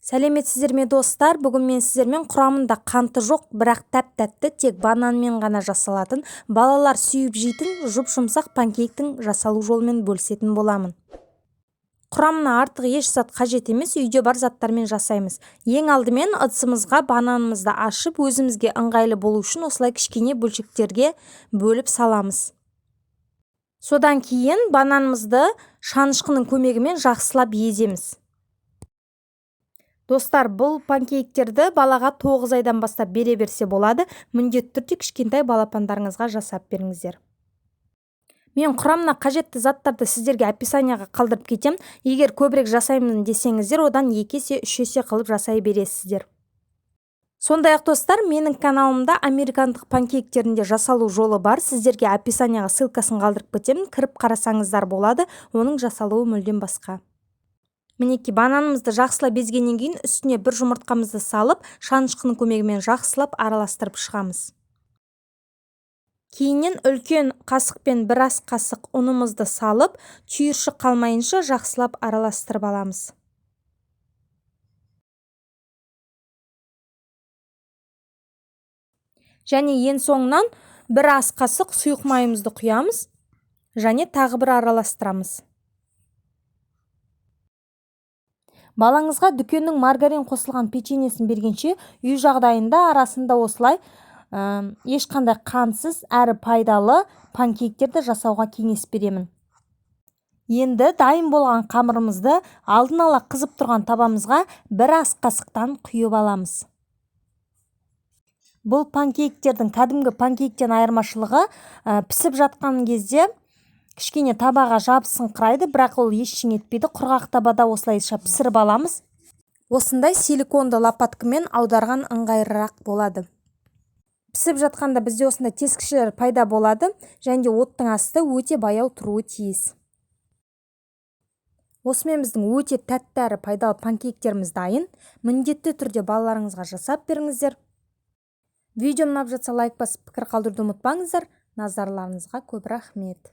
Сәлеметсіздер ме достар? Бүгін мен сіздермен құрамында қанты жоқ, бірақ тәп-тәтті тек бананмен ғана жасалатын, балалар сүйіп жейтін жұп-жұмсақ панкейктің жасалу жолымен бөлісетін боламын. Құрамына артық еш зат қажет емес, үйде бар заттармен жасаймыз. Ең алдымен ыдысымызға бананымызды ашып, өзімізге ыңғайлы болу үшін осылай кішкене бөлшектерге бөліп саламыз. Содан кейін бананымызды шанышқының көмегімен жақсылап еземіз. Достар, бұл панкейктерді балаға 9 айдан бастап бере берсе болады. Міндетті түрде кішкентай балапандарыңызға жасап беріңіздер. Мен құрамына қажетті заттарды сіздерге описанияға қалдырып кетем. Егер көбірек жасаймын десеңіздер, одан 2 есе 3 есе қылып жасай бересіздер. Сондай-ақ достар, менің каналымда американдық панкейктерінде жасалу жолы бар. Сіздерге описанияға ссылкасын қалдырып кетемін. Кіріп қарасаңыздар болады. Оның жасалуы мүлдем басқа. Мінеки, бананымызды жақсылап безгеннен кейін үстіне бір жұмыртқамызды салып, шанышқының көмегімен жақсылап араластырып шығамыз. Кейіннен үлкен қасықпен бір ас қасық ұнымызды салып, түйіршік қалмайынша жақсылап араластырып аламыз. Және ең соңынан бір ас қасық сұйық майымызды құямыз, және тағы бір араластырамыз. Балаңызға дүкеннің маргарин қосылған печеньесін бергенше, үй жағдайында арасында осылай ешқандай қансыз әрі пайдалы панкейктерді жасауға кеңес беремін. Енді дайын болған қамырымызды алдын ала қызып тұрған табамызға бір ас қасықтан құйып аламыз. Бұл панкейктердің кәдімгі панкейктен айырмашылығы, пісіп жатқан кезде кішкене табаға жабысыңқырайды, бірақ ол ештеңе етпейді. Құрғақ табада осылайша пісіріп аламыз. Осындай силиконды лопаткамен аударған ыңғайлырақ болады. Пісіп жатқанда бізде осындай тескішелер пайда болады, және оттың асты өте баяу тұруы тиіс. Осымен біздің өте тәтті әрі пайдалы панкейктеріміз дайын. Міндетті түрде балаларыңызға жасап беріңіздер. Видео ұнап жатса лайк басып пікір қалдыруды ұмытпаңыздар. Назарларыңызға көп рахмет.